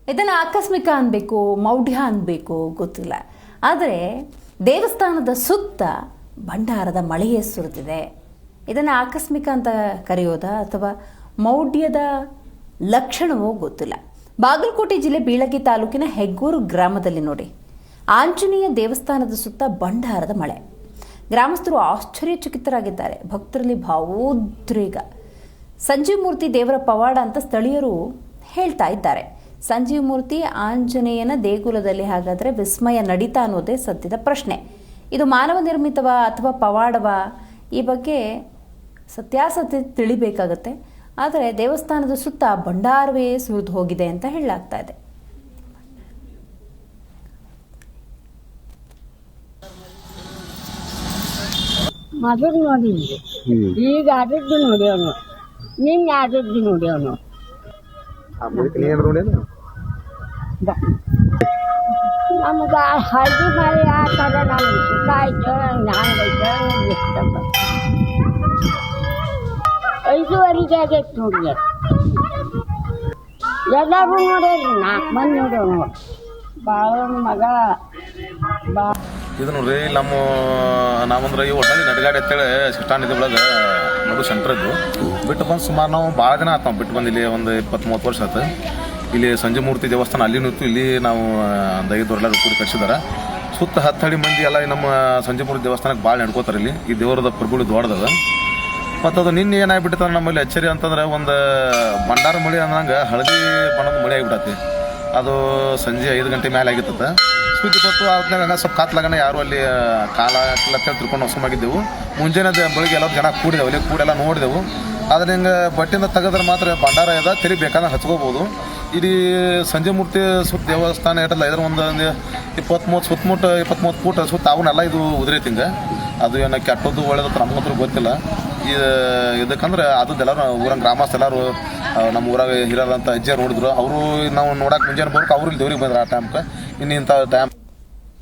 ಇದನ್ನು ಆಕಸ್ಮಿಕ ಅನ್ಬೇಕು, ಮೌಢ್ಯ ಅನ್ಬೇಕು ಗೊತ್ತಿಲ್ಲ. ಆದರೆ ದೇವಸ್ಥಾನದ ಸುತ್ತ ಭಂಡಾರದ ಮಳೆಯೇ ಸುರಿದಿದೆ. ಇದನ್ನು ಆಕಸ್ಮಿಕ ಅಂತ ಕರೆಯೋದಾ ಅಥವಾ ಮೌಢ್ಯದ ಲಕ್ಷಣವೋ ಗೊತ್ತಿಲ್ಲ. ಬಾಗಲಕೋಟೆ ಜಿಲ್ಲೆ ಬೀಳಗಿ ತಾಲೂಕಿನ ಹೆಗ್ಗೂರು ಗ್ರಾಮದಲ್ಲಿ ನೋಡಿ, ಆಂಜನೇಯ ದೇವಸ್ಥಾನದ ಸುತ್ತ ಭಂಡಾರದ ಮಳೆ. ಗ್ರಾಮಸ್ಥರು ಆಶ್ಚರ್ಯಚಕಿತರಾಗಿದ್ದಾರೆ. ಭಕ್ತರಲ್ಲಿ ಭಾವೋದ್ರೇಗ. ಸಂಜೀವ ಮೂರ್ತಿ ದೇವರ ಪವಾಡ ಅಂತ ಸ್ಥಳೀಯರು ಹೇಳ್ತಾ ಇದ್ದಾರೆ. ಸಂಜೀವ ಮೂರ್ತಿ ಆಂಜನೇಯನ ದೇಗುಲದಲ್ಲಿ ಹಾಗಾದರೆ ವಿಸ್ಮಯ ನಡೀತಾ ಅನ್ನೋದೇ ಸದ್ಯದ ಪ್ರಶ್ನೆ. ಇದು ಮಾನವ ನಿರ್ಮಿತವಾ ಅಥವಾ ಪವಾಡವಾ? ಈ ಬಗ್ಗೆ ಸತ್ಯಾಸತ್ಯ ತಿಳಿಬೇಕಾಗತ್ತೆ. ಆದರೆ ದೇವಸ್ಥಾನದ ಸುತ್ತ ಭಂಡಾರವೇ ಸುರಿದು ಹೋಗಿದೆ ಅಂತ ಹೇಳಲಾಗ್ತಾ ಇದೆ. ಮೊದಲು ನೋಡಿದ್ವಿ, ಈಗ ಆದದ್ದು ನೋಡ್ಯವನು, ನಿನ್ನೆ ಆದದ್ದು ನೋಡ್ಯವನು. ನಮ್ಗೆ ಹಳದಿ ಮಳೆ ಆ ಥರ ನಮ್ಗೆ ಸುಖ ಆಯ್ತು, ಹಂಗೈತೆ ಇಷ್ಟಪ್ಪ. 5:30 ಆಗೈತೆ ನೋಡಿ. ಎಲ್ಲರೂ ನೋಡ್ಯಾರಿ, 4 ಮಂದಿ ನೋಡ್ಯಾವ. ಭಾಳ ಮಗ ಇದು ನೋಡ್ರಿ, ನಾವಂದ್ರೆ ಈ ಒಟ್ಟಾಗಿ ನಡಗಾಡಿ ಅಂತೇಳಿ ಸ್ಟ್ಯಾಂಡ್ ಇದು ಒಳಗೆ ನಡು ಸೆಂಟ್ರದ್ದು ಬಿಟ್ಟು ಬಂದು ಸುಮಾರು ನಾವು ಭಾಳ ದಿನ ಆಯ್ತು. ನಾವು ಬಿಟ್ಟು ಬಂದು ಇಲ್ಲಿ ಒಂದು 20-30 ವರ್ಷ ಆಯ್ತು. ಇಲ್ಲಿ ಸಂಜೆ ಮೂರ್ತಿ ದೇವಸ್ಥಾನ ಅಲ್ಲಿ ನಿಂತು ಇಲ್ಲಿ ನಾವು ಒಂದು 5 ಎಲ್ಲರೂ ಕೂಡಿ ಕಟ್ಸಿದಾರೆ. ಸುತ್ತ 10 ಮಂದಿ ಎಲ್ಲ ನಮ್ಮ ಸಂಜೆ ಮೂರ್ತಿ ದೇವಸ್ಥಾನಕ್ಕೆ ಭಾಳ ನಡ್ಕೋತಾರೆ. ಇಲ್ಲಿ ಈ ದೇವರದ ಪ್ರಭುಗಳು ದೊಡ್ಡದ. ಮತ್ತು ಅದು ನಿನ್ನೆ ಏನಾಗ್ಬಿಟ್ಟಿತ್ತು ನಮ್ಮಲ್ಲಿ ಅಚ್ಚರಿ ಅಂತಂದ್ರೆ, ಒಂದು ಭಂಡಾರ ಮಳೆ ಅಂದಂಗೆ ಹಳದಿ ಬಣ್ಣದ ಮಳೆ ಆಗಿಬಿಟ್ಟತಿ. ಅದು ಸಂಜೆ 5 ಗಂಟೆ ಮೇಲೆ ಆಗಿರ್ತದೆ. ಸುದ್ದಿ ಬತ್ತು ಆದ್ಮೇಲೆ ಸ್ವಲ್ಪ ಕಾತ್ಲಾಗನ ಯಾರು ಅಲ್ಲಿ ಕಾಲ ತಿಳ್ಕೊಂಡು ಹೊಸಮಾಗಿದ್ದೆವು. ಮುಂಜಾನೆ ಬೆಳಿಗ್ಗೆ ಎಲ್ಲರೂ ಜನ ಕೂಡಿದೆವು, ಅಲ್ಲಿ ಕೂಡೆಲ್ಲ ನೋಡಿದೆವು. ಆದರೆ ಹಿಂಗೆ ಬಟ್ಟೆಯಿಂದ ತೆಗೆದ್ರೆ ಮಾತ್ರ ಭಂಡಾರ ಇದೆ, ತೆಲಿ ಬೇಕಾದ್ರೆ ಹಚ್ಕೋಬೋದು. ಇಲ್ಲಿ ಸಂಜೆ ಮೂರ್ತಿ ಸುತ್ತ ದೇವಸ್ಥಾನ ಇರಲ್ಲ, ಇದ್ರ ಒಂದು 20-30 ಫೂಟ್ ಸುತ್ತ ಅವನ್ನೆಲ್ಲ ಇದು ಉದುರೈತಿ. ಹಿಂಗೆ ಅದು ಏನೋ ಕೆಟ್ಟದ್ದು ಒಳ್ಳೇದು ನಮ್ಗಂತೂ ಗೊತ್ತಿಲ್ಲ. ಇದಕ್ಕಂದ್ರೆ ಅದೆಲ್ಲರೂ ಊರಂಗೆ ಗ್ರಾಮಸ್ಥ ಎಲ್ಲರೂ ನಮ್ಮ ಊರಾಗ ಹಿರಿಯರಂತ ಅಜ್ಜಿಯರು ನೋಡಿದ್ರು. ಅವರು ನಾವು ನೋಡಕ್ಕೆ ಮುಂಜಾನೆ ಬರ್ಬೇಕು, ಅವ್ರು ಇಲ್ಲಿ ದೇವ್ರಿಗೆ ಬಂದ್ರೆ ಆ ಟೈಮ್ಗೆ. ಇನ್ನು ಇಂಥ ಟೈಮ್